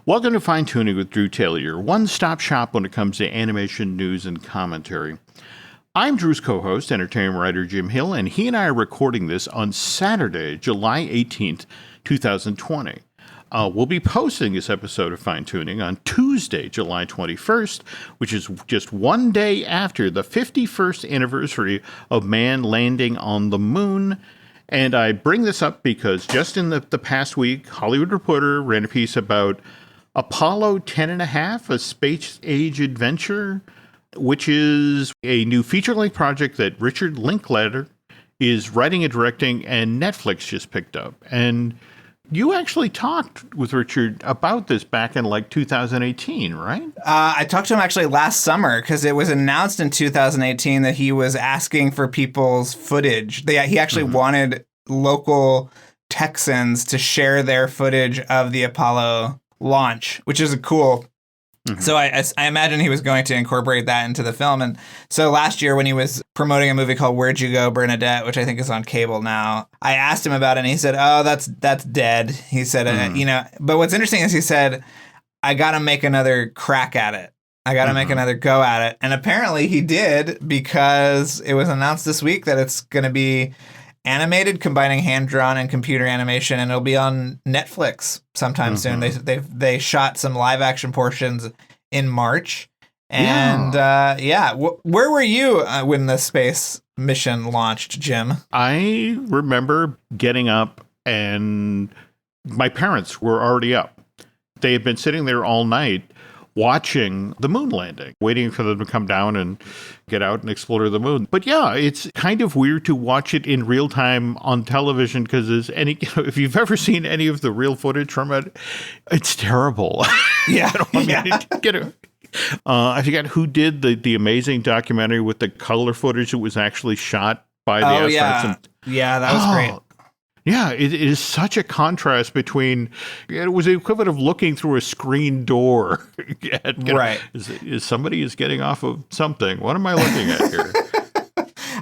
Welcome to Fine Tuning with Drew Taylor, your one-stop shop when it comes to animation news and commentary. I'm Drew's co-host, entertainment writer Jim Hill, and he and I are recording this on Saturday, July 18th, 2020. We'll be posting this episode of Fine Tuning on Tuesday, July 21st, which is just one day after the 51st anniversary of man landing on the moon. And I bring this up because just in the past week, Hollywood Reporter ran a piece about Apollo 10.5, a space-age adventure, which is a new feature-length project that Richard Linklater is writing and directing, and Netflix just picked up. And you actually talked with Richard about this back in like 2018, right? I talked to him actually last summer because it was announced in 2018 that he was asking for people's footage. He actually wanted local Texans to share their footage of the Apollo launch, which is a cool. So I imagine he was going to incorporate that into the film. And so last year when he was promoting a movie called Where'd You Go, Bernadette, which I think is on cable now, I asked him about it and he said, oh, that's dead. He said, but what's interesting is he said, I got to make another crack at it. I got to make another go at it. And apparently he did, because it was announced this week that it's going to be animated, combining hand-drawn and computer animation, and it'll be on Netflix sometime soon. They shot some live-action portions in March. And, where were you when the space mission launched, Jim? I remember getting up, and my parents were already up. They had been sitting there all night watching the moon landing, waiting for them to come down and get out and explore the moon. But yeah, it's kind of weird to watch it in real time on television because if you've ever seen any of the real footage from it, it's terrible. Yeah. I forget who did the amazing documentary with the color footage that was actually shot by the astronauts. Yeah, that was great. Yeah, it is such a contrast between, it was the equivalent of looking through a screen door. Right. Is somebody getting off of something? What am I looking at here?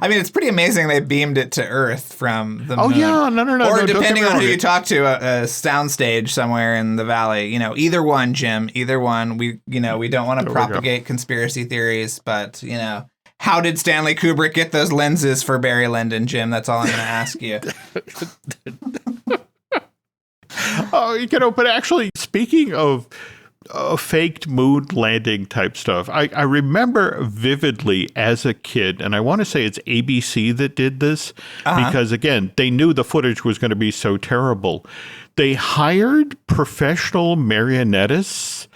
I mean, it's pretty amazing they beamed it to Earth from the moon. Oh, yeah, no. Or depending on who you talk to, a soundstage somewhere in the valley. Either one, Jim, either one. We don't want to propagate conspiracy theories, but, how did Stanley Kubrick get those lenses for Barry Lyndon, Jim? That's all I'm going to ask you. But actually, speaking of faked moon landing type stuff, I remember vividly as a kid, and I want to say it's ABC that did this, because, again, they knew the footage was going to be so terrible. They hired professional marionetteists.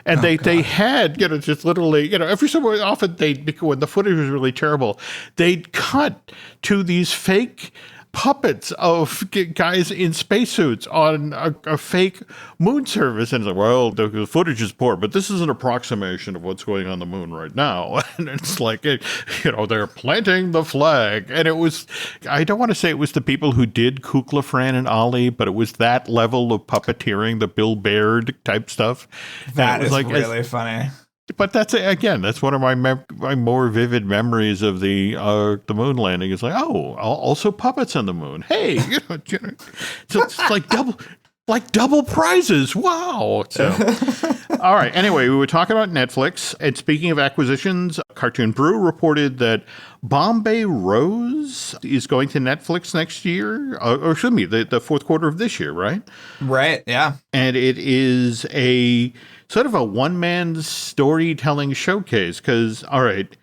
And they had, just literally, every so often when the footage was really terrible, they'd cut to these fake puppets of guys in spacesuits on a fake moon surface. And it's like, well, the footage is poor, but this is an approximation of what's going on the moon right now. And it's like, they're planting the flag. And it was, I don't want to say it was the people who did Kukla, Fran, and Ollie, but it was that level of puppeteering, the Bill Baird type stuff. That is really funny. But that's one of my more vivid memories of the moon landing. It's like, oh, also puppets on the moon. Hey, so it's like double prizes. Wow. So, all right. Anyway, we were talking about Netflix, and speaking of acquisitions, Cartoon Brew reported that Bombay Rose is going to Netflix next year, or excuse me, the fourth quarter of this year, right? Right. Yeah. And it is a sort of a one-man storytelling showcase because, all right,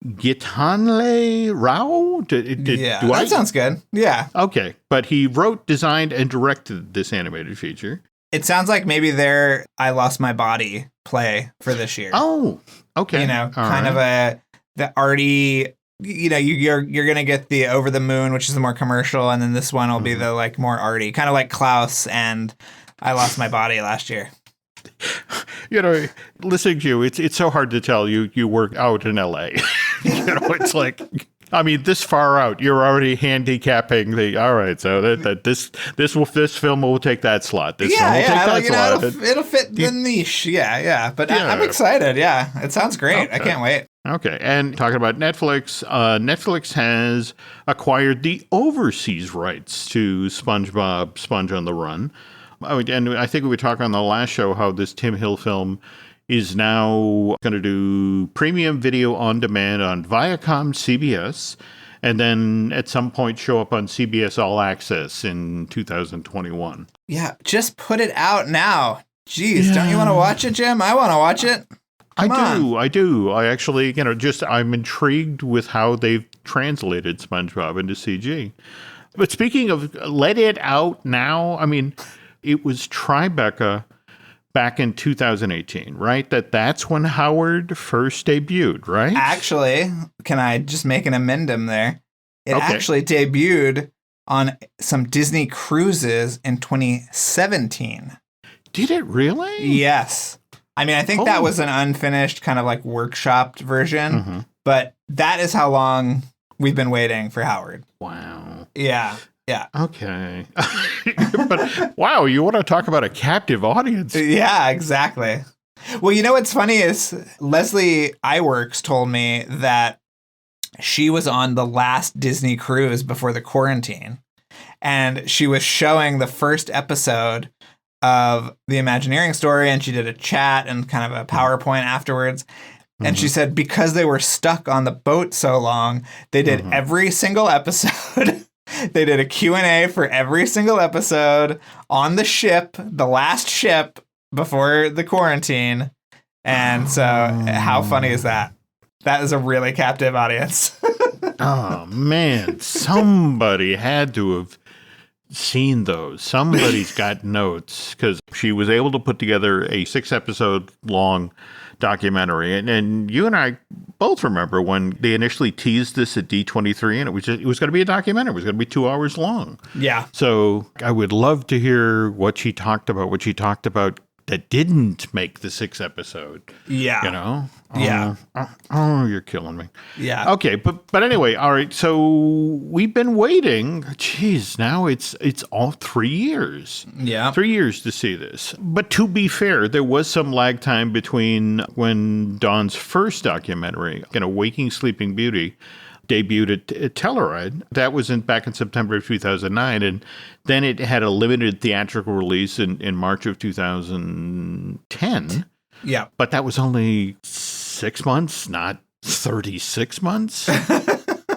Gitanle Rao? That sounds good. Yeah. Okay. But he wrote, designed, and directed this animated feature. It sounds like maybe their I Lost My Body play for this year. Oh, okay. The arty, you're going to get the Over the Moon, which is the more commercial, and then this one will be the more arty, kind of like Klaus and I Lost My Body last year. Listening to you, it's so hard to tell you work out in LA. It's like, I mean, this far out, you're already handicapping all right, so this film will take that slot. This film will take that slot. It'll fit the niche. Yeah. But I'm excited. Yeah, it sounds great. Okay. I can't wait. Okay, and talking about Netflix, Netflix has acquired the overseas rights to SpongeBob Sponge on the Run. And I think we were talking on the last show how this Tim Hill film is now going to do premium video on demand on Viacom CBS, and then at some point show up on CBS All Access in 2021. Yeah, just put it out now. Jeez, don't you want to watch it, Jim? I want to watch it. I do. I actually, I'm intrigued with how they've translated SpongeBob into CG. But speaking of let it out now, I mean, it was Tribeca back in 2018, right? That's when Howard first debuted, right? Actually, can I just make an amendum there? It actually debuted on some Disney cruises in 2017. Did it really? Yes. I mean, I think that was an unfinished kind of like workshopped version, but that is how long we've been waiting for Howard. Wow. Yeah. Yeah. Okay. But wow, you want to talk about a captive audience? Yeah, exactly. Well, you know what's funny is Leslie Iwerks told me that she was on the last Disney cruise before the quarantine, and she was showing the first episode of the Imagineering story, and she did a chat and kind of a PowerPoint afterwards. And she said because they were stuck on the boat so long, they did every single episode. They did a Q&A for every single episode on the ship, the last ship before the quarantine. And so how funny is that? That is a really captive audience. Oh, man. Somebody had to have seen those. Somebody's got notes, because she was able to put together a 6-episode long documentary. And you and I both remember when they initially teased this at D23, and it was going to be a documentary. It was going to be 2 hours long. Yeah. So I would love to hear what she talked about that didn't make the 6th episode. Yeah. You know? Yeah. Oh, you're killing me. Yeah. Okay, but anyway, all right. So we've been waiting. Geez, now it's all 3 years. Yeah. 3 years to see this. But to be fair, there was some lag time between when Don's first documentary, Waking Sleeping Beauty, debuted at Telluride. That was back in September of 2009. And then it had a limited theatrical release in March of 2010. Yeah. But that was only 6 months, not 36 months.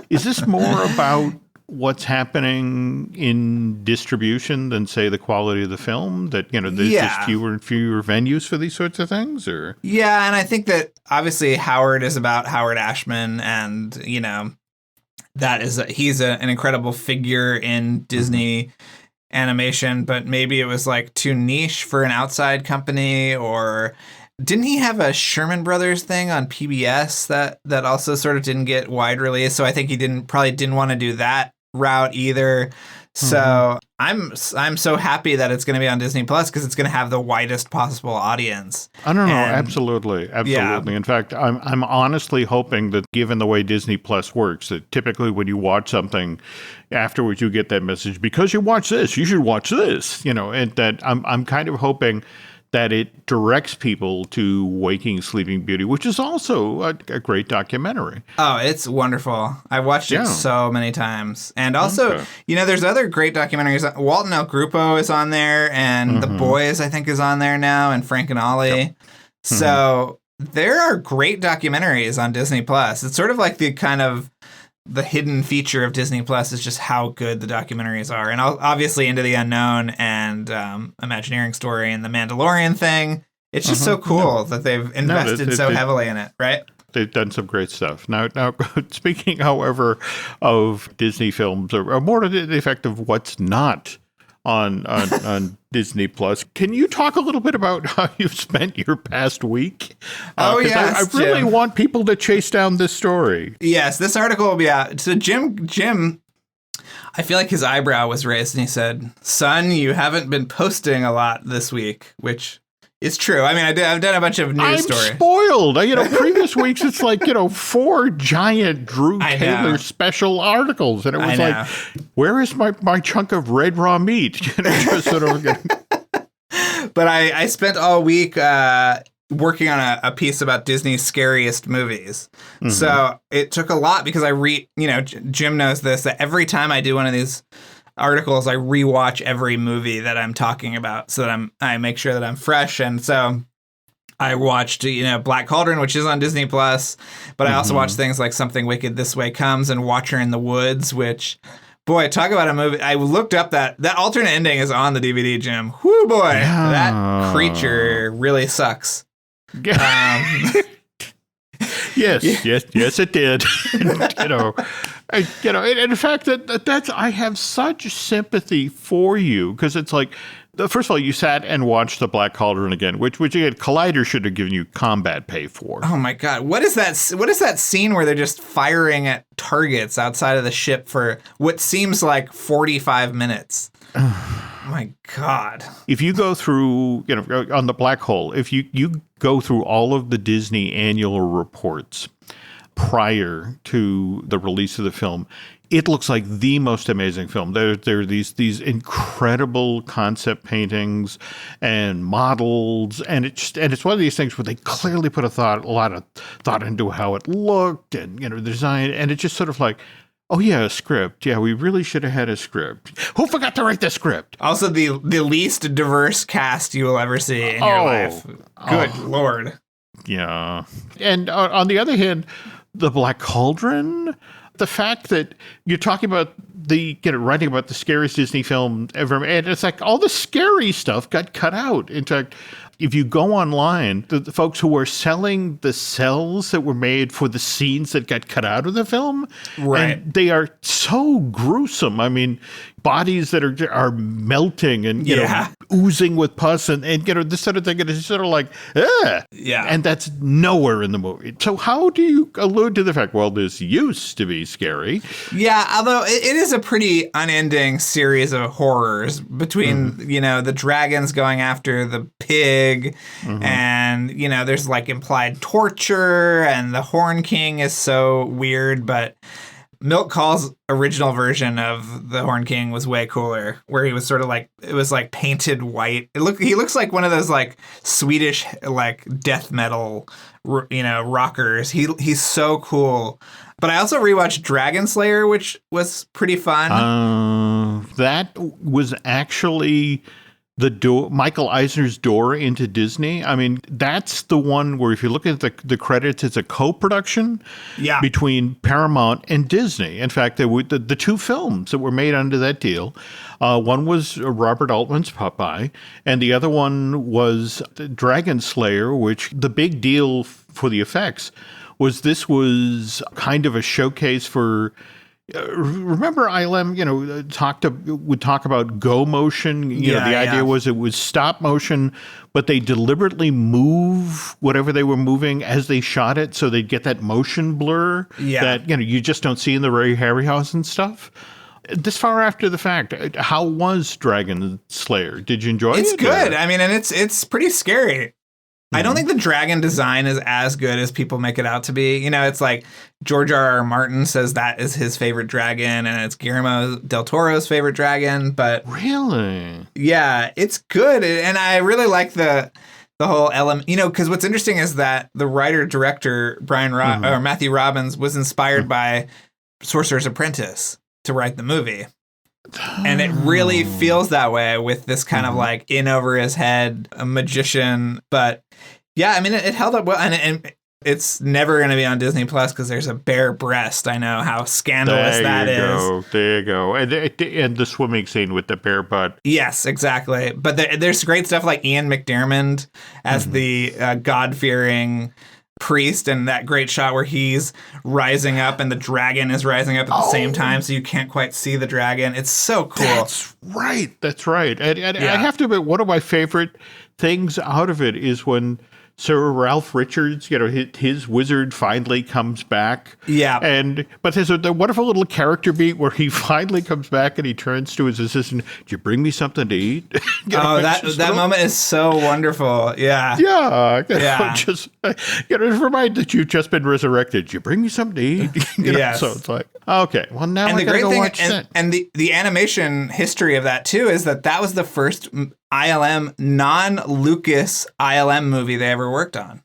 Is this more about what's happening in distribution than, say, the quality of the film? That, there's just fewer and fewer venues for these sorts of things? Or yeah, and I think that obviously Howard is about Howard Ashman, and, he's an incredible figure in Disney animation, but maybe it was like too niche for an outside company. Or didn't he have a Sherman Brothers thing on PBS that also sort of didn't get wide release? So I think he probably didn't want to do that route either. So I'm so happy that it's going to be on Disney Plus, because it's going to have the widest possible audience. I don't know. Absolutely. Yeah. In fact, I'm honestly hoping that, given the way Disney Plus works, that typically when you watch something, afterwards you get that message, because you watch this, you should watch this, and that I'm kind of hoping that it directs people to Waking Sleeping Beauty, which is also a great documentary. Oh, it's wonderful. I've watched it so many times. And also, there's other great documentaries. Walton El Grupo is on there, and The Boys, I think, is on there now, and Frank and Ollie. Yep. So there are great documentaries on Disney Plus. It's sort of like the hidden feature of Disney Plus is just how good the documentaries are. And obviously Into the Unknown and Imagineering Story and the Mandalorian thing. It's just so cool that they've invested so heavily in it, right? They've done some great stuff. Now, speaking, however, of Disney films, or more to the effect of what's not on Disney Plus, can you talk a little bit about how you've spent your past week? Yes, I really want people to chase down this story. Yes, this article will be out. So Jim, I feel like his eyebrow was raised, and he said, "Son, you haven't been posting a lot this week," which is true. I mean, I've done a bunch of news stories. I'm spoiled. Previous weeks, it's like, 4 giant Drew Taylor special articles. And it was like, where is my chunk of red raw meat? Just sort of. But I spent all week working on a piece about Disney's scariest movies. So it took a lot, because I read, Jim knows this, that every time I do one of these articles, I rewatch every movie that I'm talking about so that I make sure that I'm fresh. And so I watched, Black Cauldron, which is on Disney Plus, but I also watched things like Something Wicked This Way Comes and Watcher in the Woods, which, boy, talk about a movie. I looked up that alternate ending is on the DVD, Jim. Whoo, boy, that creature really sucks. Yes, it did. And in fact, that's I have such sympathy for you because it's like, first of all, you sat and watched the Black Cauldron again, which again, Collider should have given you combat pay for. Oh my God, what is that? What is that scene where they're just firing at targets outside of the ship for what seems like 45 minutes? My God. If you go through, on the Black Hole, if you go through all of the Disney annual reports prior to the release of the film, it looks like the most amazing film. There are these incredible concept paintings and models, and it's one of these things where they clearly put a lot of thought into how it looked and the design, and it's just sort of like, oh yeah, a script. Yeah, we really should have had a script. Who forgot to write the script? Also, the least diverse cast you will ever see in your life. Good Lord. Yeah, and on the other hand, the Black Cauldron. The fact that you're talking about writing about the scariest Disney film ever, and it's like all the scary stuff got cut out. In fact, if you go online, the folks who were selling the cells that were made for the scenes that got cut out of the film, right? And they are so gruesome. I mean, bodies that are melting and oozing with pus and this sort of thing. And it's sort of like, yeah. And that's nowhere in the movie. So how do you allude to the fact, well, this used to be scary? Yeah, although it is a pretty unending series of horrors between, the dragons going after the pig and, there's like implied torture and the Horn King is so weird, but Milk Call's original version of the Horn King was way cooler, where he was sort of like, it was like painted white. He looks like one of those like Swedish like death metal, rockers. He's so cool. But I also rewatched Dragon Slayer, which was pretty fun. That was actually Michael Eisner's door into Disney. I mean, that's the one where if you look at the credits, it's a co-production between Paramount and Disney. In fact, there were the two films that were made under that deal. One was Robert Altman's Popeye, and the other one was Dragon Slayer, which the big deal for the effects was this was kind of a showcase for... remember ILM, would talk about go motion. The idea was it was stop motion, but they deliberately move whatever they were moving as they shot it, so they'd get that motion blur that you just don't see in the Ray Harryhausen stuff. This far after the fact, how was Dragon Slayer? Did you enjoy it? It's good. I mean, and it's pretty scary. I don't think the dragon design is as good as people make it out to be. It's like George R.R. Martin says that is his favorite dragon, and it's Guillermo del Toro's favorite dragon. But really, yeah, it's good, and I really like the whole element. Because what's interesting is that the writer-director or Matthew Robbins was inspired by Sorcerer's Apprentice to write the movie. And it really feels that way with this kind of like in over his head, a magician. But yeah, I mean, it held up well. And it's never going to be on Disney Plus because there's a bare breast. I know how scandalous that is. There you go. And the swimming scene with the bare butt. Yes, exactly. But there's great stuff like Ian McDiarmid as the God-fearing priest, and that great shot where he's rising up and the dragon is rising up at the same time, so you can't quite see the dragon. It's so cool. That's right. And I have to admit, one of my favorite things out of it is when Sir Ralph Richards, his wizard finally comes back. Yeah. But there's a wonderful little character beat where he finally comes back and he turns to his assistant, "Did you bring me something to eat?" That moment is so wonderful. Yeah. Yeah. Just remind that you've just been resurrected. "Did you bring me something to eat?" Yes. So it's like, okay, well now and I gotta go watch that. And the animation history of that too is that was the first ILM non-Lucas ILM movie they ever worked on.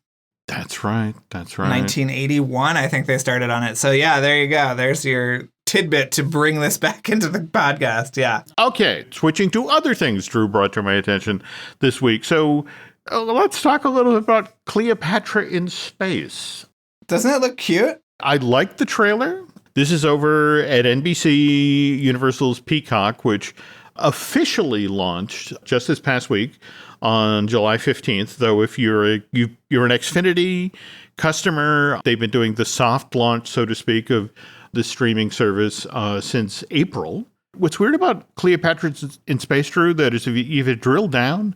That's right. 1981, I think they started on it. So yeah, there you go. There's your tidbit to bring this back into the podcast. Yeah. Okay, switching to other things Drew brought to my attention this week. So let's talk a little bit about Cleopatra in Space. Doesn't it look cute? I like the trailer. This is over at NBC Universal's Peacock, which officially launched just this past week on July 15th. Though if you're an Xfinity customer, they've been doing the soft launch, so to speak, of the streaming service since April. What's weird about Cleopatra in Space, Drew, that is if you drill down,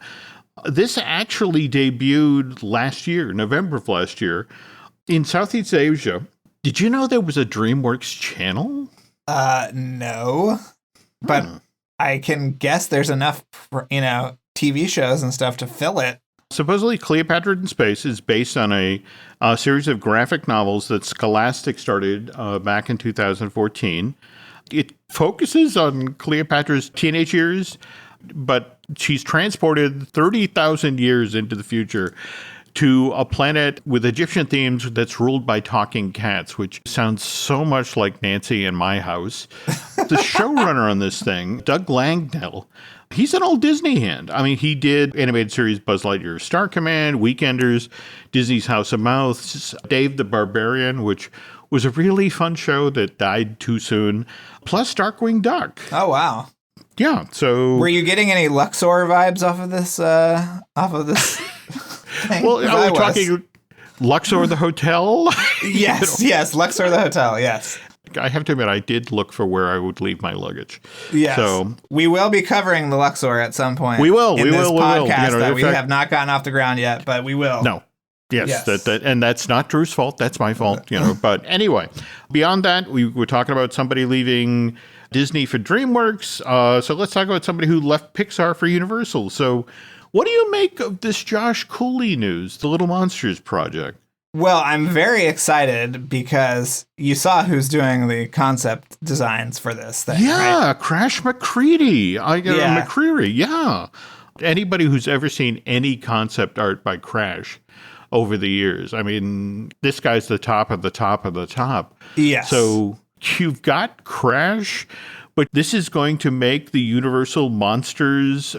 this actually debuted last year, November of last year, in Southeast Asia. Did you know there was a DreamWorks channel? No. But I can guess there's enough, TV shows and stuff to fill it. Supposedly, Cleopatra in Space is based on a series of graphic novels that Scholastic started back in 2014. It focuses on Cleopatra's teenage years, but she's transported 30,000 years into the future to a planet with Egyptian themes that's ruled by talking cats, which sounds so much like Nancy in my house. The showrunner on this thing, Doug Langdell, he's an old Disney hand. I mean, he did animated series Buzz Lightyear Star Command, Weekenders, Disney's House of Mouse, Dave the Barbarian, which was a really fun show that died too soon, plus Darkwing Duck. Oh, wow. Yeah, so... Were you getting any Luxor vibes off of this thing? Well, are we talking Luxor the Hotel? Yes, yes, Luxor the Hotel, yes. I have to admit, I did look for where I would leave my luggage. Yes. So we will be covering the Luxor at some point. We will. In we this will. podcast we will. that we have not gotten off the ground yet, but we will. No. Yes. And that's not Drew's fault. That's my fault. But anyway, beyond that, we were talking about somebody leaving Disney for DreamWorks. So let's talk about somebody who left Pixar for Universal. So what do you make of this Josh Cooley news, the Little Monsters project? Well, I'm very excited because you saw who's doing the concept designs for this thing. Yeah, right? Crash McCready. McCreary. Yeah. Anybody who's ever seen any concept art by Crash over the years, I mean, this guy's the top of the top of the top. Yes. So you've got Crash, but this is going to make the Universal monsters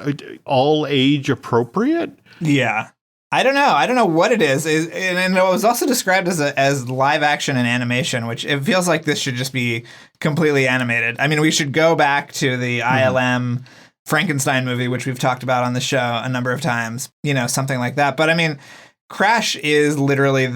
all age appropriate? Yeah. I don't know what it is. And it was also described as live action and animation, which it feels like this should just be completely animated. I mean, we should go back to the ILM Frankenstein movie, which we've talked about on the show a number of times, something like that. But I mean, Crash is literally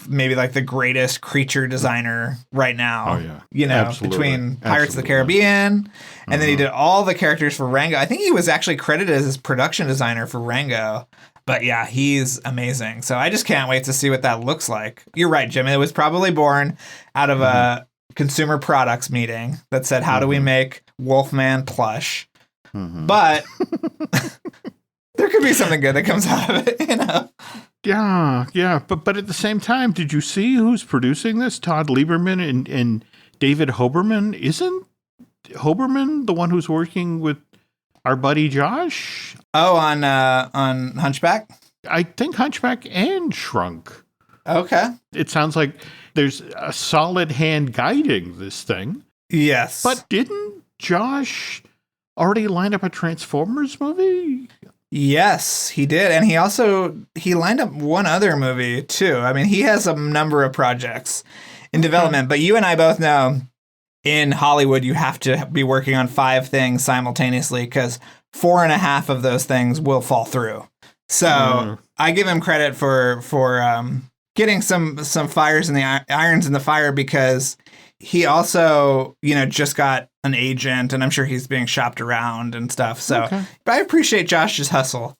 maybe like the greatest creature designer right now. Oh, yeah. Absolutely. Between Pirates of the Caribbean, and then he did all the characters for Rango. I think he was actually credited as his production designer for Rango. But yeah, he's amazing. So I just can't wait to see what that looks like. You're right, Jim. It was probably born out of a consumer products meeting that said, how do we make Wolfman plush? But there could be something good that comes out of it, Yeah. But at the same time, did you see who's producing this? Todd Lieberman and David Hoberman? Isn't Hoberman the one who's working with our buddy Josh? Oh, on Hunchback? I think Hunchback and Shrunk. Okay. It sounds like there's a solid hand guiding this thing. Yes. But didn't Josh already line up a Transformers movie? Yes, he did. And he lined up one other movie too. I mean, he has a number of projects in development, but you and I both know in Hollywood, you have to be working on 5 things simultaneously because 4.5 of those things will fall through. So I give him credit for getting some fires in the irons in the fire, because he also, just got an agent, and I'm sure he's being shopped around and stuff. So but I appreciate Josh's hustle.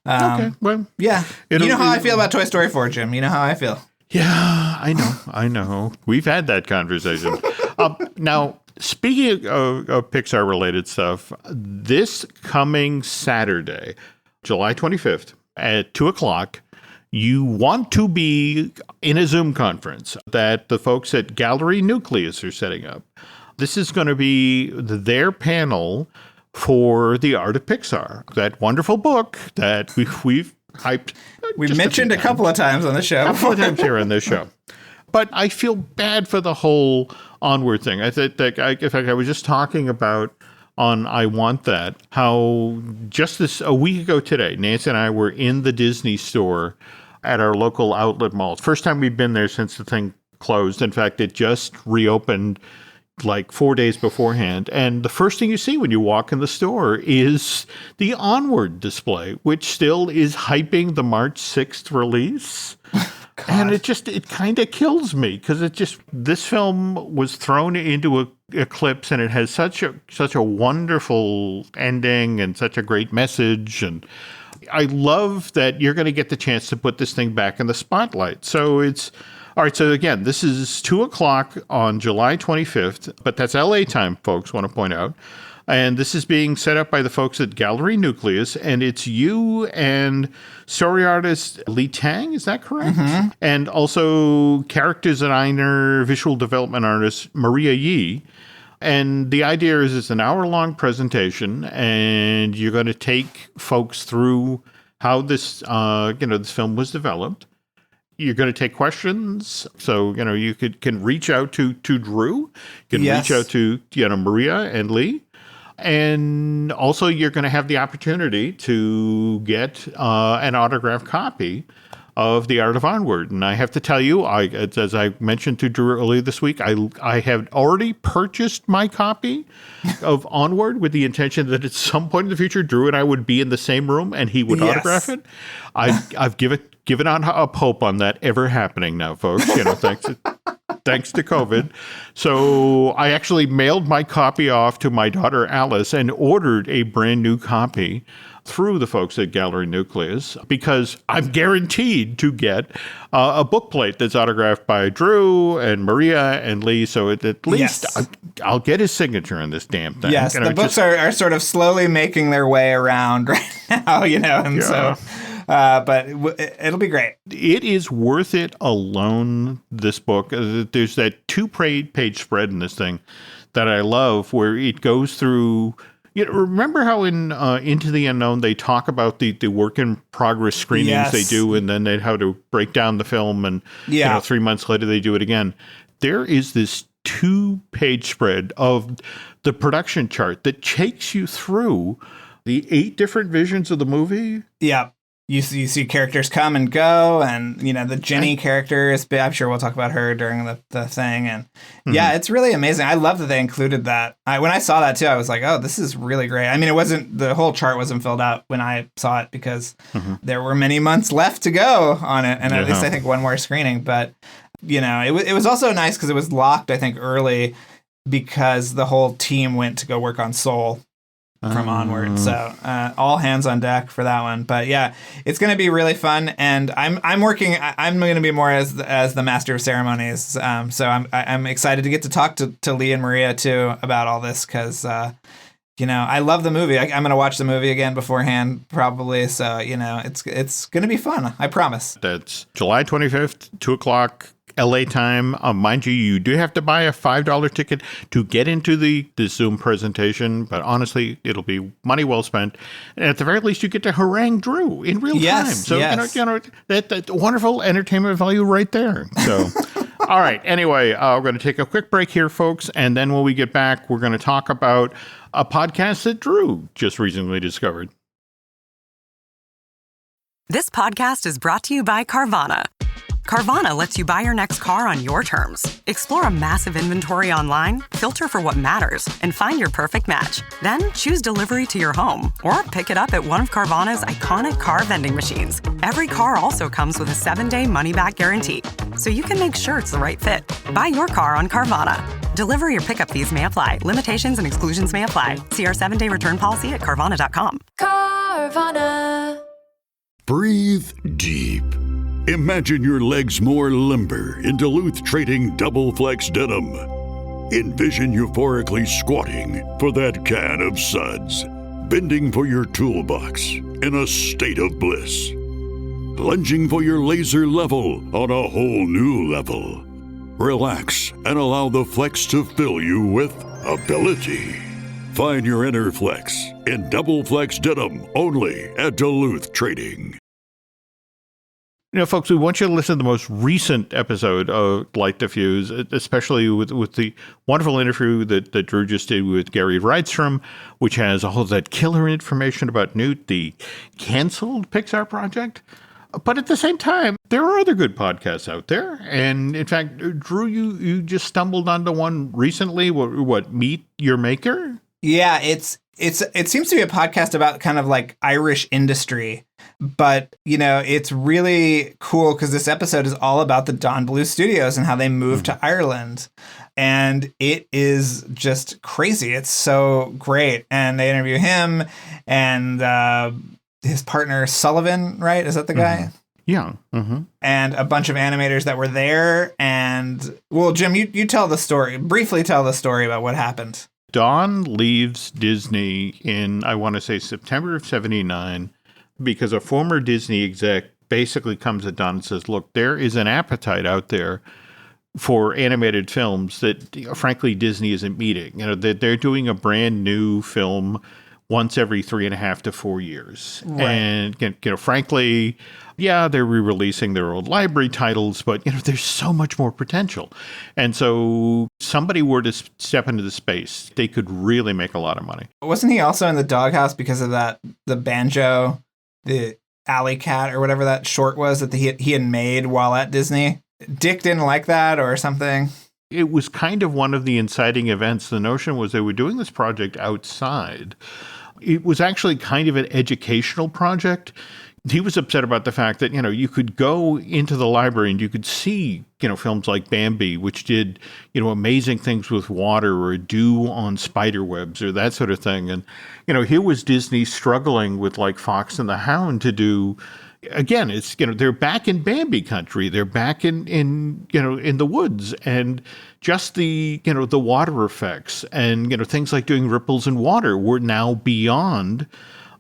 Okay, well, yeah. You know how I feel about Toy Story 4, Jim. You know how I feel. Yeah, I know. We've had that conversation. Now, speaking of Pixar-related stuff, this coming Saturday, July 25th at 2 o'clock, you want to be in a Zoom conference that the folks at Gallery Nucleus are setting up. This is going to be their panel for The Art of Pixar, that wonderful book that we've hyped. We've mentioned a couple of times on the show. A couple of times here on this show. But I feel bad for the whole Onward thing. I think that, in fact, I was just talking about on I Want That, how just a week ago today, Nancy and I were in the Disney store at our local outlet mall. First time we've been there since the thing closed. In fact, it just reopened like 4 days beforehand. And the first thing you see when you walk in the store is the Onward display, which still is hyping the March 6th release. And it kind of kills me because this film was thrown into a eclipse, and it has such a wonderful ending and such a great message. And I love that you're going to get the chance to put this thing back in the spotlight. So all right, so again, this is 2:00 on July 25th, but that's LA time, folks, want to point out. And this is being set up by the folks at Gallery Nucleus, and it's you and story artist Lee Tang, is that correct? Mm-hmm. And also character designer, visual development artist Maria Yi. And the idea is it's an hour-long presentation, and you're going to take folks through how this film was developed. You're going to take questions. So, you can reach out to Drew. You can reach out to, Maria and Lee. And also you're going to have the opportunity to get an autographed copy of The Art of Onward. And I have to tell you, as I mentioned to Drew earlier this week, I have already purchased my copy of Onward with the intention that at some point in the future, Drew and I would be in the same room and he would autograph it. I've given out up hope on that ever happening now, folks. Thanks to COVID. So I actually mailed my copy off to my daughter Alice and ordered a brand new copy through the folks at Gallery Nucleus because I'm guaranteed to get a book plate that's autographed by Drew and Maria and Lee. So at least I'll get his signature on this damn thing. Yes, the books are sort of slowly making their way around right now, and so... but it'll be great. It is worth it alone, this book. There's that 2-page spread in this thing that I love where it goes through... remember how in Into the Unknown they talk about the work-in-progress screenings they do, and then how to break down the film, and 3 months later they do it again. There is this 2-page spread of the production chart that takes you through the 8 different visions of the movie. Yeah. You see characters come and go, and, the Jenny character is, I'm sure we'll talk about her during the thing. And it's really amazing. I love that they included that. When I saw that too, I was like, oh, this is really great. I mean, the whole chart wasn't filled out when I saw it because there were many months left to go on it. And at least I think one more screening. But, it was also nice because it was locked, I think, early because the whole team went to go work on Soul from Onward. So all hands on deck for that one. But yeah, it's going to be really fun. And I'm going to be more as the master of ceremonies. So I'm excited to get to talk to Lee and Maria too about all this because, I love the movie. I'm going to watch the movie again beforehand probably. So, it's going to be fun. I promise. That's July 25th, 2:00. LA time. Mind you, you do have to buy a $5 ticket to get into the Zoom presentation, but honestly, it'll be money well spent. And at the very least, you get to harangue Drew in real time. So, that wonderful entertainment value right there. So, all right. Anyway, we're going to take a quick break here, folks. And then when we get back, we're going to talk about a podcast that Drew just recently discovered. This podcast is brought to you by Carvana. Carvana lets you buy your next car on your terms. Explore a massive inventory online, filter for what matters, and find your perfect match. Then choose delivery to your home or pick it up at one of Carvana's iconic car vending machines. Every car also comes with a 7-day money-back guarantee, so you can make sure it's the right fit. Buy your car on Carvana. Delivery or pickup fees may apply. Limitations and exclusions may apply. See our 7-day return policy at Carvana.com. Carvana. Breathe deep. Imagine your legs more limber in Duluth Trading Double Flex Denim. Envision euphorically squatting for that can of suds, bending for your toolbox in a state of bliss, lunging for your laser level on a whole new level. Relax and allow the flex to fill you with ability. Find your inner flex in Double Flex Denim only at Duluth Trading. Folks, we want you to listen to the most recent episode of Light Diffuse, especially with the wonderful interview that Drew just did with Gary Rydstrom, which has all of that killer information about Newt, the canceled Pixar project. But at the same time, there are other good podcasts out there. And in fact, Drew, you just stumbled onto one recently. What Meet Your Maker? Yeah, it seems to be a podcast about kind of like Irish industry. But, it's really cool because this episode is all about the Don Bluth Studios and how they moved to Ireland. And it is just crazy. It's so great. And they interview him and his partner Sullivan, right? Is that the guy? Mm-hmm. Yeah. Mm-hmm. And a bunch of animators that were there. And, well, Jim, you tell the story. Briefly tell the story about what happened. Don leaves Disney in, I want to say, September of 1979. Because a former Disney exec basically comes at Don and says, look, there is an appetite out there for animated films that, frankly, Disney isn't meeting. They're doing a brand new film once every 3.5 to 4 years. Right. And, frankly, yeah, they're re-releasing their old library titles, but, there's so much more potential. And so somebody were to step into the space, they could really make a lot of money. Wasn't he also in the doghouse because of the banjo, the alley cat or whatever that short was that he had made while at Disney? Dick didn't like that or something. It was kind of one of the inciting events. The notion was they were doing this project outside. It was actually kind of an educational project. He was upset about the fact that, you could go into the library and you could see, films like Bambi, which did, amazing things with water, or dew on spider webs or that sort of thing. And, here was Disney struggling with like Fox and the Hound to do. Again, it's, they're back in Bambi country. They're back in the woods, and just the water effects and, things like doing ripples in water were now beyond,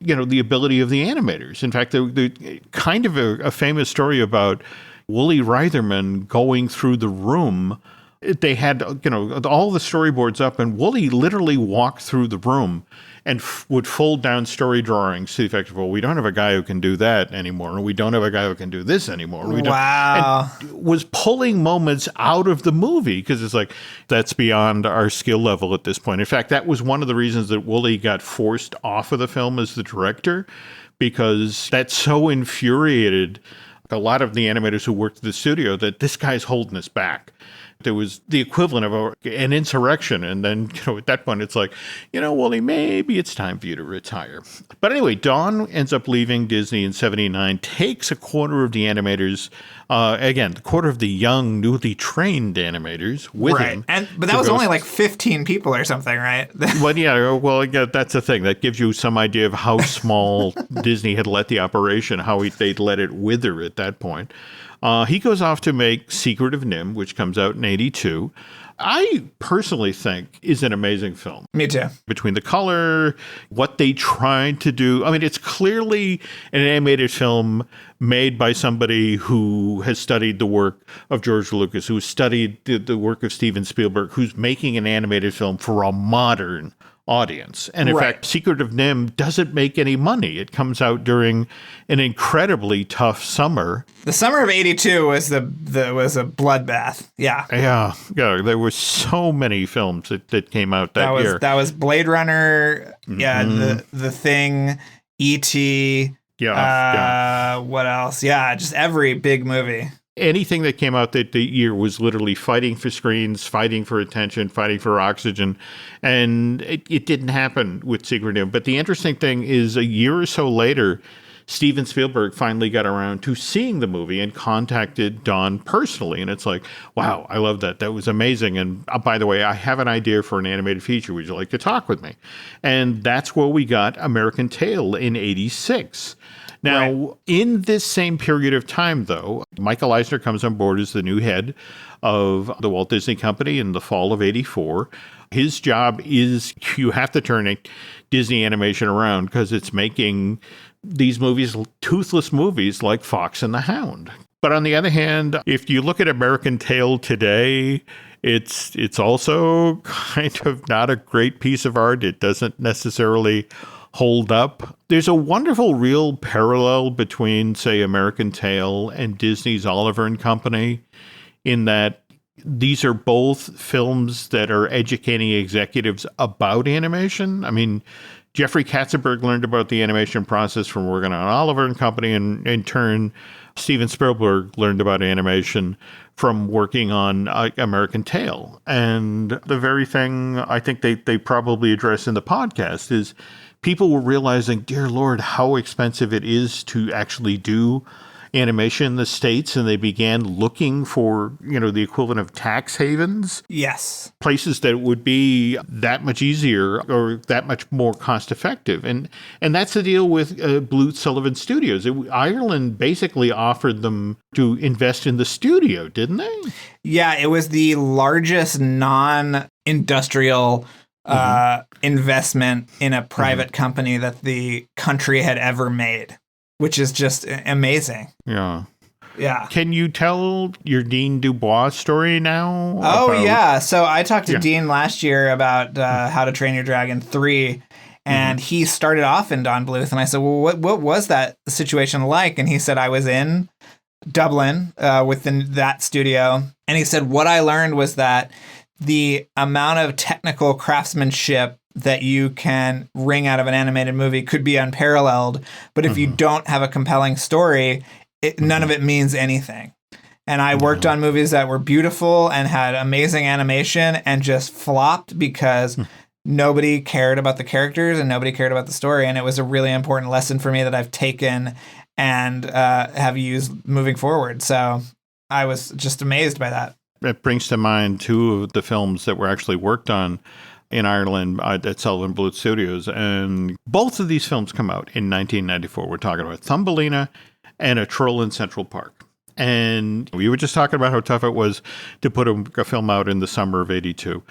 the ability of the animators. In fact, the kind of a famous story about Wooly Reitherman going through the room. They had, all the storyboards up, and Wooly literally walked through the room and would fold down story drawings to the effect of, well, we don't have a guy who can do that anymore, and we don't have a guy who can do this anymore. Wow. And was pulling moments out of the movie because it's like, that's beyond our skill level at this point. In fact, that was one of the reasons that Wooly got forced off of the film as the director, because that so infuriated a lot of the animators who worked at the studio that this guy's holding us back. There was the equivalent of an insurrection. And then, at that point, it's like, Wooly, maybe it's time for you to retire. But anyway, Don ends up leaving Disney in 1979, takes a quarter of the animators, a quarter of the young, newly trained animators with him. But that was only like 15 people or something, right? Yeah, that's the thing. That gives you some idea of how small Disney had let the operation, how they'd let it wither at that point. He goes off to make Secret of NIMH, which comes out in 1982. I personally think is an amazing film. Me too. Between the color, what they tried to do. I mean, it's clearly an animated film made by somebody who has studied the work of George Lucas, who has studied the work of Steven Spielberg, who's making an animated film for a modern audience. And in fact, Secret of NIMH doesn't make any money. It comes out during an incredibly tough summer. The summer of 1982 was was a bloodbath. Yeah. Yeah. There were so many films that came out that year. That was Blade Runner. Mm-hmm. Yeah. The Thing, E.T. What else? Yeah. Just every big movie. Anything that came out that year was literally fighting for screens, fighting for attention, fighting for oxygen. And it didn't happen with Secret of NIMH. But the interesting thing is a year or so later, Steven Spielberg finally got around to seeing the movie and contacted Don personally. And it's like, wow, I love that. That was amazing. And by the way, I have an idea for an animated feature. Would you like to talk with me? And that's where we got American Tail in 1986. Now, in this same period of time, though, Michael Eisner comes on board as the new head of the Walt Disney Company in the fall of 1984. His job is you have to turn Disney Animation around because it's making these movies, toothless movies like Fox and the Hound. But on the other hand, if you look at American Tail today, it's also kind of not a great piece of art. It doesn't necessarily hold up. There's a wonderful real parallel between, say, American Tail and Disney's Oliver and Company, in that these are both films that are educating executives about animation. I mean, Jeffrey Katzenberg learned about the animation process from working on Oliver and Company, and in turn, Steven Spielberg learned about animation from working on American Tail. And the very thing I think they probably address in the podcast is people were realizing, dear Lord, how expensive it is to actually do animation in the States, and they began looking for, the equivalent of tax havens. Yes. Places that would be that much easier or that much more cost effective. And that's the deal with Bluth Sullivan Studios. Ireland basically offered them to invest in the studio, didn't they? Yeah, it was the largest non-industrial investment in a private company that the country had ever made, which is just amazing. Yeah. Yeah. Can you tell your Dean Dubois story now? Oh, yeah. So I talked to Dean last year about How to Train Your Dragon 3, and he started off in Don Bluth, and I said, well, what was that situation like? And he said, I was in Dublin within that studio, and he said, what I learned was that the amount of technical craftsmanship that you can wring out of an animated movie could be unparalleled. But if you don't have a compelling story, none of it means anything. And I worked on movies that were beautiful and had amazing animation and just flopped because nobody cared about the characters and nobody cared about the story. And it was a really important lesson for me that I've taken and have used moving forward. So I was just amazed by that. It brings to mind two of the films that were actually worked on in Ireland at Sullivan Bluth Studios. And both of these films come out in 1994. We're talking about Thumbelina and A Troll in Central Park. And we were just talking about how tough it was to put a film out in the summer of 82.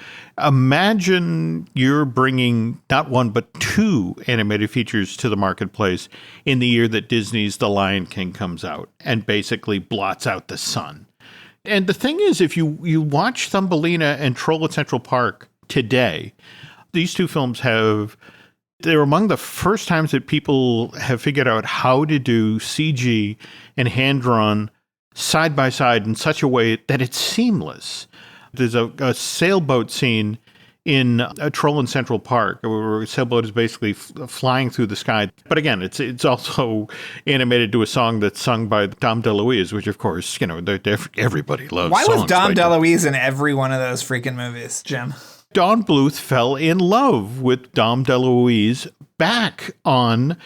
Imagine you're bringing not one, but two animated features to the marketplace in the year that Disney's The Lion King comes out and basically blots out the sun. And the thing is, if you watch Thumbelina and Troll in Central Park today, these two films they're among the first times that people have figured out how to do CG and hand-drawn side by side in such a way that it's seamless. There's a sailboat scene in A Troll in Central Park, where a sailboat is basically flying through the sky. But again, it's also animated to a song that's sung by Dom DeLuise, which of course, everybody loves. Why was Dom DeLuise in every one of those freaking movies, Jim? Don Bluth fell in love with Dom DeLuise back on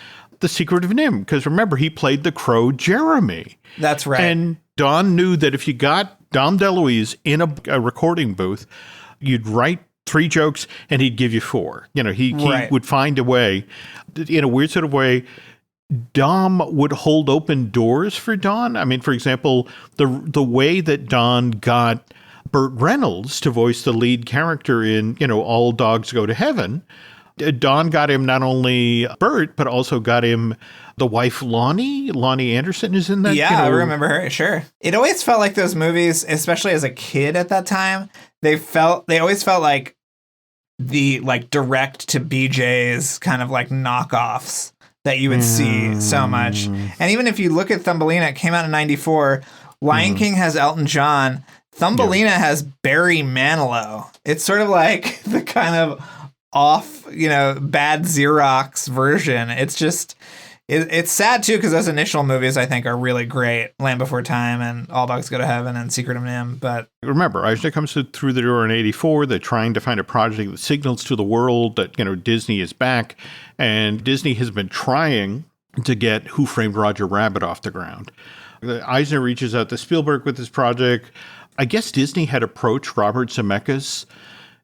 The Secret of NIMH, because remember, he played the crow Jeremy. That's right. And Don knew that if you got Dom DeLuise in a recording booth, you'd write 3 jokes and he'd give you 4. He would find a way, in a weird sort of way. Dom would hold open doors for Don. I mean, for example, the way that Don got Burt Reynolds to voice the lead character in, All Dogs Go to Heaven. Don got him not only Burt, but also got him the wife, Lonnie. Lonnie Anderson is in that. Yeah, I remember her. Sure. It always felt like those movies, especially as a kid at that time, they always felt like the direct to BJ's kind of like knockoffs that you would see so much. And even if you look at Thumbelina, it came out in 94. Lion King has Elton John. Thumbelina has Barry Manilow. It's sort of like the kind of off, bad Xerox version. It's just, it's sad too, because those initial movies I think are really great. Land Before Time and All Dogs Go to Heaven and Secret of NIMH. But remember, Eisner comes through the door in 84. They're trying to find a project that signals to the world that, Disney is back. And Disney has been trying to get Who Framed Roger Rabbit off the ground. Eisner reaches out to Spielberg with this project. I guess Disney had approached Robert Zemeckis,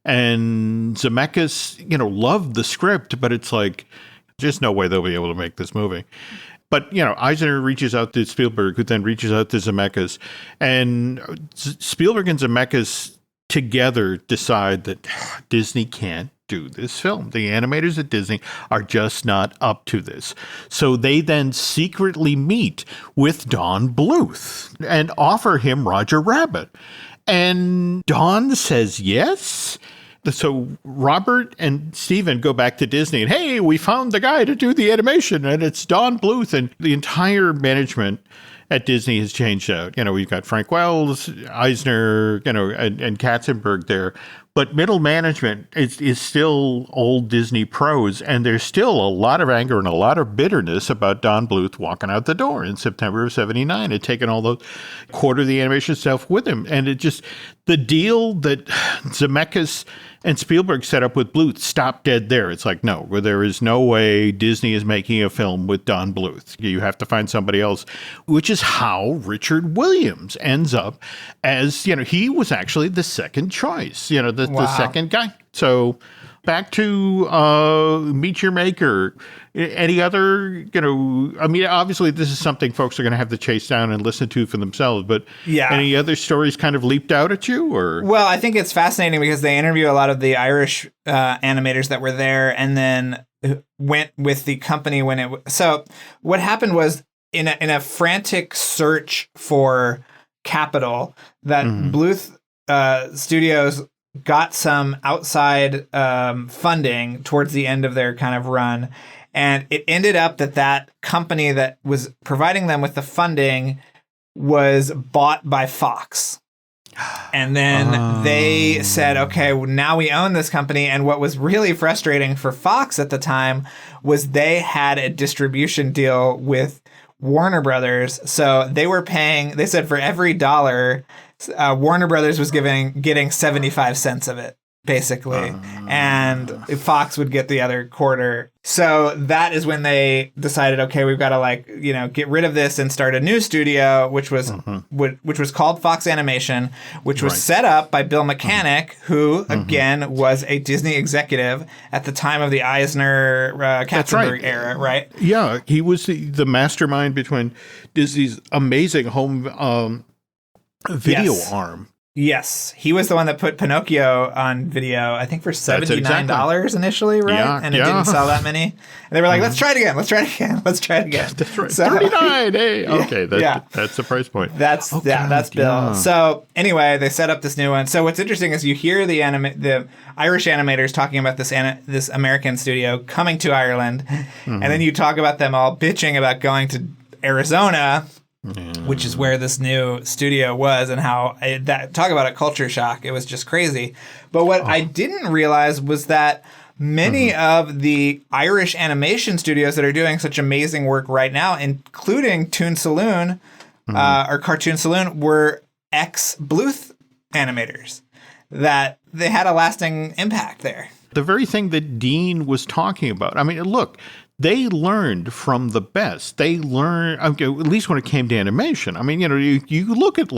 and Zemeckis, loved the script, but it's like, just no way they'll be able to make this movie. But, Eisner reaches out to Spielberg, who then reaches out to Zemeckis, and Spielberg and Zemeckis together decide that Disney can't do this film. The animators at Disney are just not up to this. So they then secretly meet with Don Bluth and offer him Roger Rabbit. And Don says yes. So Robert and Steven go back to Disney and, hey, we found the guy to do the animation, and it's Don Bluth. And the entire management at Disney has changed out. We've got Frank Wells, Eisner, and Katzenberg there. But middle management is still old Disney pros, and there's still a lot of anger and a lot of bitterness about Don Bluth walking out the door in September of '79 and taking all the quarter of the animation stuff with him. And the deal that Zemeckis and Spielberg set up with Bluth stopped dead there. It's like, no, there is no way Disney is making a film with Don Bluth. You have to find somebody else, which is how Richard Williams ends up as, he was actually the second choice, the second guy. So back to Meet Your Maker. Any other, obviously this is something folks are going to have to chase down and listen to for themselves, but any other stories kind of leaped out at you? Or? Well, I think it's fascinating because they interview a lot of the Irish animators that were there and then went with the company so what happened was in a frantic search for capital that Bluth Studios got some outside funding towards the end of their kind of run. And it ended up that company that was providing them with the funding was bought by Fox. And then they said, okay, well, now we own this company. And what was really frustrating for Fox at the time was they had a distribution deal with Warner Brothers. So they were paying, they said for every dollar, Warner Brothers was getting 75 cents of it, basically. And Fox would get the other quarter. So that is when they decided, okay, we've got to get rid of this and start a new studio, which was called Fox Animation, which was set up by Bill Mechanic, who again was a Disney executive at the time of the Eisner Katzenberg era, right? Yeah, he was the mastermind between Disney's amazing home video arm. Yes. He was the one that put Pinocchio on video, I think for $79 initially, right? Yeah, and it didn't sell that many. And they were like, let's try it again. Let's try it again. Let's try it again. That's right. So, 39. Hey. Okay. That's the price point. That's Bill. Yeah. So anyway, they set up this new one. So what's interesting is you hear the Irish animators talking about this American studio coming to Ireland. And then you talk about them all bitching about going to Arizona, which is where this new studio was, and how talk about a culture shock. It was just crazy. But what I didn't realize was that many of the Irish animation studios that are doing such amazing work right now, including Toon Saloon or Cartoon Saloon, were ex-Bluth animators, that they had a lasting impact there. The very thing that Dean was talking about. I mean, look, they learned from the best. They learned, at least when it came to animation. I mean, you look at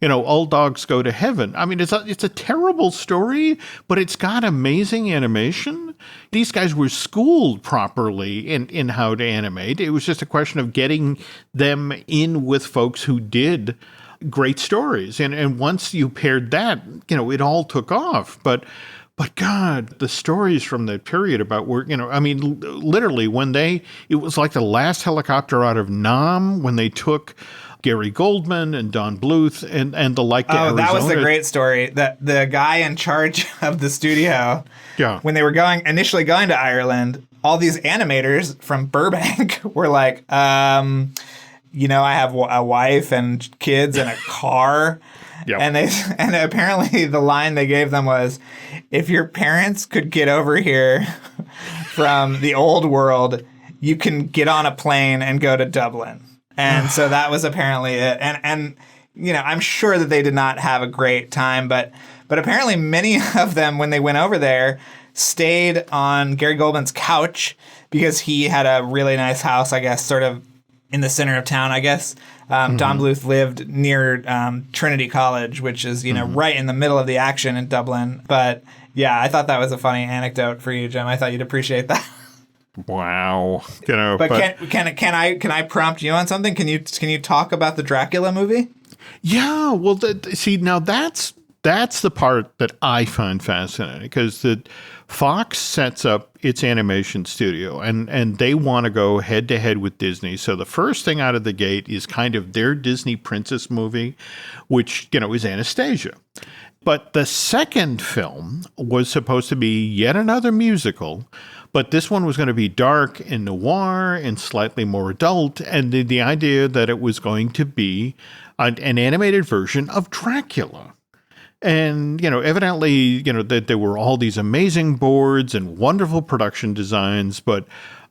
All Dogs Go to Heaven. I mean, it's a terrible story, but it's got amazing animation. These guys were schooled properly in how to animate. It was just a question of getting them in with folks who did great stories. And once you paired that, it all took off. But God, the stories from that period about where, literally it was like the last helicopter out of Nam when they took Gary Goldman and Don Bluth and the like to Arizona. That was the great story. That the guy in charge of the studio, when they were initially going to Ireland, all these animators from Burbank were like, I have a wife and kids and a car. Yep. And apparently the line they gave them was, if your parents could get over here from the old world, you can get on a plane and go to Dublin. And so that was apparently it. And I'm sure that they did not have a great time, but apparently many of them, when they went over there, stayed on Gary Goldman's couch because he had a really nice house, I guess, sort of in the center of town, I guess. Don Bluth lived near Trinity College, which is, right in the middle of the action in Dublin. But yeah, I thought that was a funny anecdote for you, Jim. I thought you'd appreciate that. Wow. But can I prompt you on something? Can you talk about the Dracula movie? Yeah. Well, see, now that's the part that I find fascinating, because Fox sets up its animation studio and they want to go head to head with Disney. So the first thing out of the gate is kind of their Disney princess movie, which, is Anastasia. But the second film was supposed to be yet another musical, but this one was going to be dark and noir and slightly more adult. And the idea that it was going to be an animated version of Dracula. And, evidently, that there were all these amazing boards and wonderful production designs. But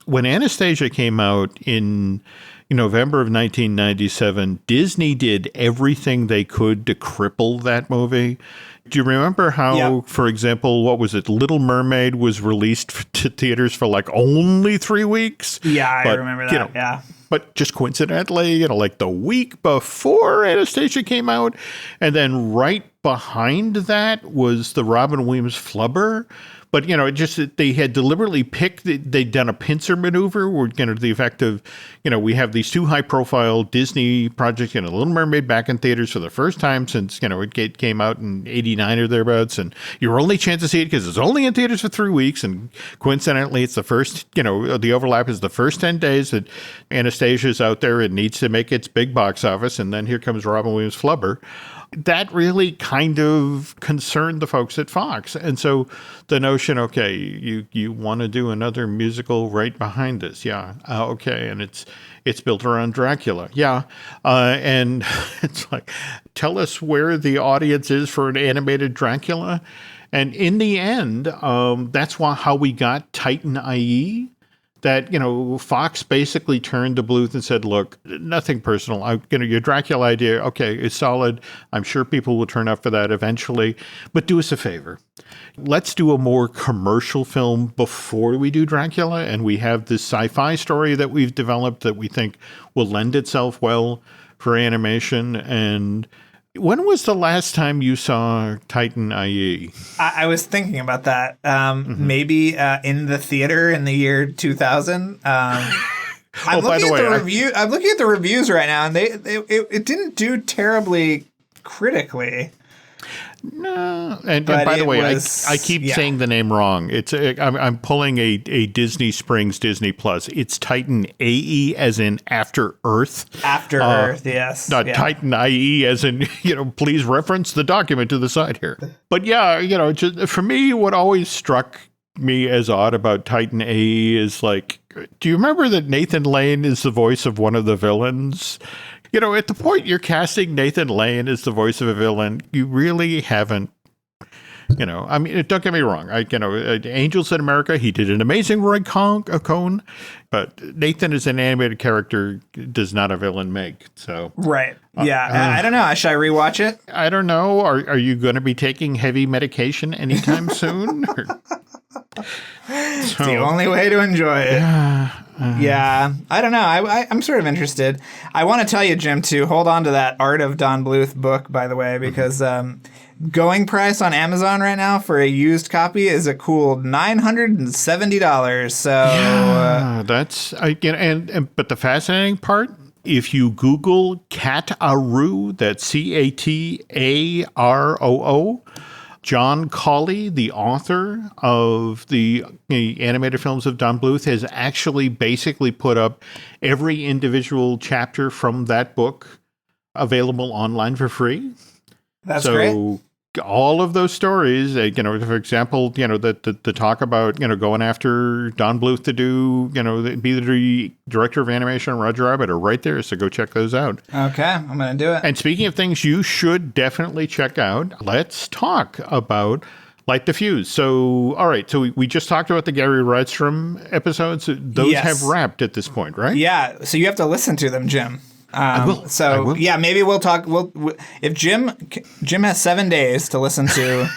when Anastasia came out in November of 1997, Disney did everything they could to cripple that movie. Do you remember how, for example, what was it? Little Mermaid was released to theaters for like only 3 weeks? Yeah, I remember that. Yeah. But just coincidentally, like the week before Anastasia came out, and then right behind that was the Robin Williams Flubber. But, they had deliberately picked, they'd done a pincer maneuver where, to the effect of, we have these two high-profile Disney projects, Little Mermaid back in theaters for the first time since, it came out in 89 or thereabouts. And your only chance to see it because it's only in theaters for 3 weeks. And coincidentally, it's the first, the overlap is the first 10 days that Anastasia's out there and needs to make its big box office. And then here comes Robin Williams Flubber. That really kind of concerned the folks at Fox. And so the notion, okay, you want to do another musical right behind this. Yeah. Okay. And it's built around Dracula. Yeah. And it's like, tell us where the audience is for an animated Dracula. And in the end, that's how we got Titan IE. That, Fox basically turned to Bluth and said, look, nothing personal. Your Dracula idea, okay, is solid. I'm sure people will turn up for that eventually. But do us a favor. Let's do a more commercial film before we do Dracula. And we have this sci-fi story that we've developed that we think will lend itself well for animation. And when was the last time you saw Titan IE? I was thinking about that. Maybe in the theater in the year 2000. I'm looking at the reviews right now, and it didn't do terribly critically. No, and by the way, I keep saying the name wrong. I'm pulling a Disney Springs Disney Plus. It's Titan AE as in After Earth. After Earth, yes. Not Titan IE as in please reference the document to the side here. But just, for me, what always struck me as odd about Titan AE is like, do you remember that Nathan Lane is the voice of one of the villains? At the point you're casting Nathan Lane as the voice of a villain, you really haven't, don't get me wrong. Angels in America, he did an amazing Roy Cohn, but Nathan as an animated character does not a villain make. So right. Yeah. I don't know. Should I rewatch it? I don't know. Are you going to be taking heavy medication anytime soon? It's the only way to enjoy it. Yeah, I don't know. I'm sort of interested. I want to tell you, Jim, to hold on to that Art of Don Bluth book, by the way, because going price on Amazon right now for a used copy is a cool $970. So that's but the fascinating part, if you Google Cataroo, that's Cataroo. John Cawley, the author of the animated films of Don Bluth, has actually basically put up every individual chapter from that book available online for free. That's great. All of those stories, for example, the talk about, going after Don Bluth to do, be the director of animation on Roger Rabbit are right there. So go check those out. Okay, I'm going to do it. And speaking of things you should definitely check out, let's talk about Light the Fuse. So, all right. So we just talked about the Gary Rydstrom episodes. Those have wrapped at this point, right? Yeah. So you have to listen to them, Jim. I will. Yeah, maybe we'll talk. If Jim has 7 days to listen to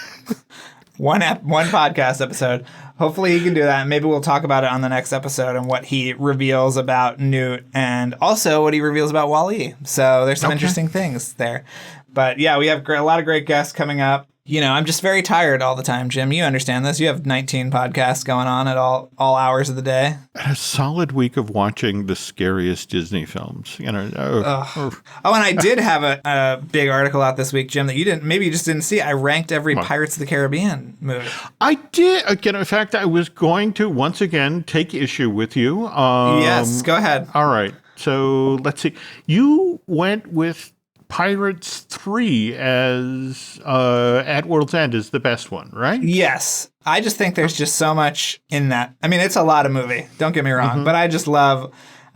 one podcast episode, hopefully he can do that. Maybe we'll talk about it on the next episode and what he reveals about Newt and also what he reveals about Wall-E. So there's some interesting things there. But yeah, we have a lot of great guests coming up. I'm just very tired all the time, Jim. You understand this. You have 19 podcasts going on at all hours of the day. A solid week of watching the scariest Disney films. Oh, and I did have a big article out this week, Jim, that you just didn't see. I ranked every Pirates of the Caribbean movie. I did. Again, in fact, I was going to once again take issue with you. Yes, go ahead. All right. So let's see. You went with Pirates 3 as at World's End is the best one, right? Yes. I just think there's just so much in that. I mean, it's a lot of movie. Don't get me wrong, but I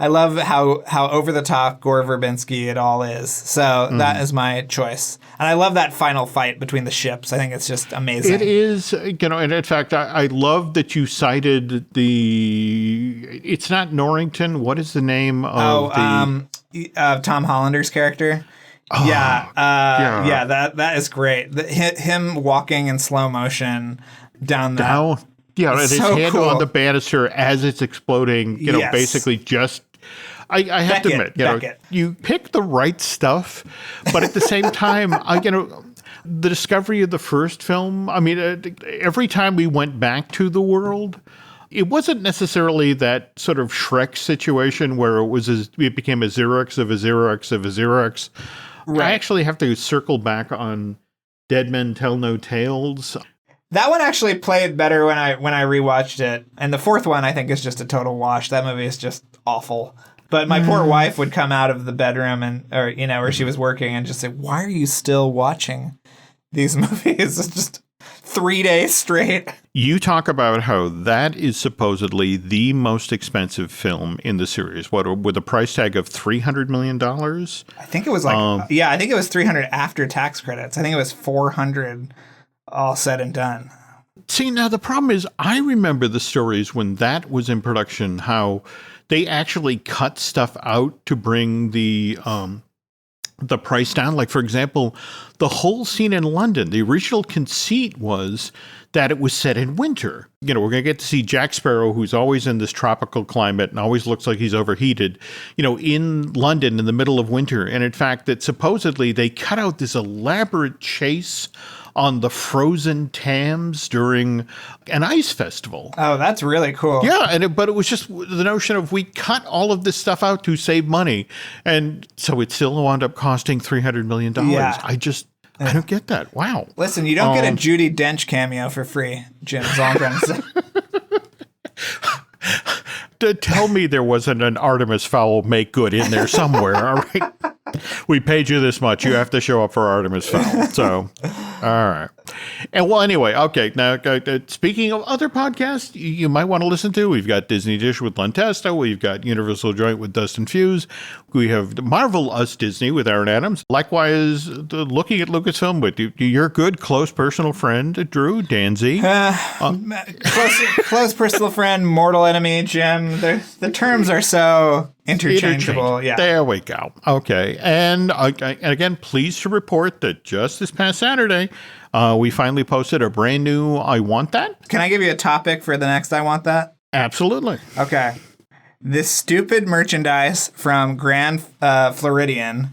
love how over the top Gore Verbinski it all is. So that is my choice. And I love that final fight between the ships. I think it's just amazing. It is, and in fact, I love that you cited it's not Norrington. What is the name of Tom Hollander's character? Oh, yeah, that is great. Him walking in slow motion down that. Yeah, and his hand cool. on the banister as it's exploding, Yes. basically just. I have to admit, you pick the right stuff, but at the same time, the discovery of the first film, I mean, every time we went back to the world, it wasn't necessarily that sort of Shrek situation where it became a Xerox of a Xerox of a Xerox. Right. I actually have to circle back on Dead Men Tell No Tales. That one actually played better when I rewatched it. And the fourth one, I think, is just a total wash. That movie is just awful. But my poor wife would come out of the bedroom or where she was working and just say, "Why are you still watching these movies?" It's just 3 days straight. You talk about how that is supposedly the most expensive film in the series. What, with a price tag of $300 million? I think it was I think it was 300 after tax credits. I think it was 400 all said and done. See, now the problem is I remember the stories when that was in production, how they actually cut stuff out to bring the price down. Like, for example, the whole scene in London, the original conceit was that it was set in winter. We're going to get to see Jack Sparrow, who's always in this tropical climate and always looks like he's overheated, in London in the middle of winter. And in fact, that supposedly they cut out this elaborate chase on the frozen Thames during an ice festival. Oh, that's really cool. Yeah, but it was just the notion of we cut all of this stuff out to save money, and so it still wound up costing $300 million. Yeah. I don't get that. Wow. Listen, you don't get a Judi Dench cameo for free, Jim. Is all I'm trying to say. Tell me there wasn't an Artemis Fowl make good in there somewhere. All right. We paid you this much. You have to show up for Artemis Fowl. So, all right. And well, anyway, okay. Now, speaking of other podcasts you might want to listen to, we've got Disney Dish with Len Testa. We've got Universal Joint with Dustin Fuse. We have Marvel Us Disney with Aaron Adams. Likewise, looking at Lucasfilm with your good, close personal friend, Drew Danzy. Close personal friend, mortal enemy, Jim. The terms are so interchangeable. Yeah. There we go. Okay. And again, pleased to report that just this past Saturday, we finally posted a brand new I Want That. Can I give you a topic for the next I Want That? Absolutely. Okay. This stupid merchandise from Grand Floridian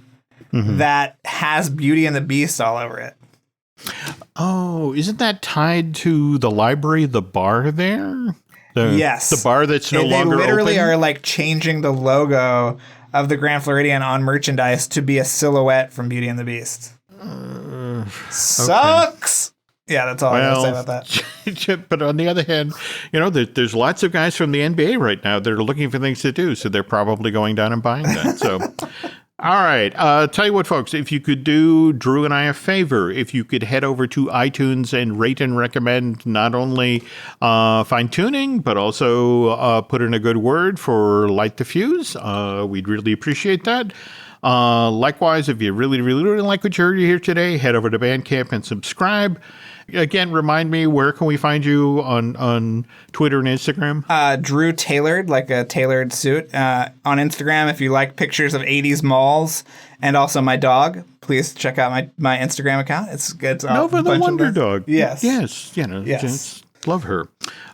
that has Beauty and the Beast all over it. Oh, isn't that tied to the library, the bar there? Yes. The bar that's no longer open? They literally open? are like changing the logo of the Grand Floridian on merchandise to be a silhouette from Beauty and the Beast. Sucks. Yeah, that's all I have to say about that. But on the other hand, there's lots of guys from the NBA right now that are looking for things to do, so they're probably going down and buying that. So, all right. Tell you what, folks, if you could do Drew and I a favor, if you could head over to iTunes and rate and recommend not only Fine Tuning, but also put in a good word for Light the Fuse. We'd really appreciate that. Likewise, if you really, really, really like what you heard here today, head over to Bandcamp and subscribe. Again, remind me, where can we find you on Twitter and Instagram? Drew Tailored, like a tailored suit. On Instagram, if you like pictures of 80s malls and also my dog, please check out my Instagram account. It's good. Nova the Wonder Dog. Yes. Yes. Yes. Love her.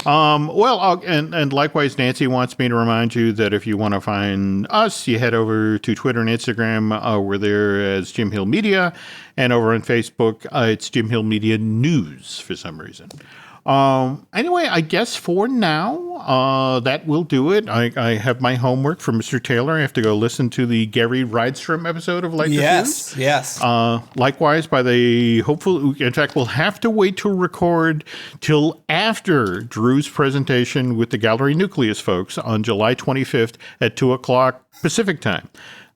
And likewise, Nancy wants me to remind you that if you want to find us, you head over to Twitter and Instagram. We're there as Jim Hill Media. And over on Facebook, it's Jim Hill Media News for some reason. Anyway, I guess for now, that will do it. I have my homework for Mr. Taylor. I have to go listen to the Gary Rydstrom episode of Light the Fuse. Yes. Likewise, in fact, we'll have to wait to record till after Drew's presentation with the Gallery Nucleus folks on July 25th at 2:00 Pacific time.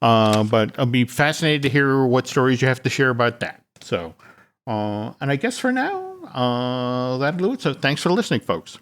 But I'll be fascinated to hear what stories you have to share about that. So, and I guess for now, that'll do it. So thanks for listening, folks.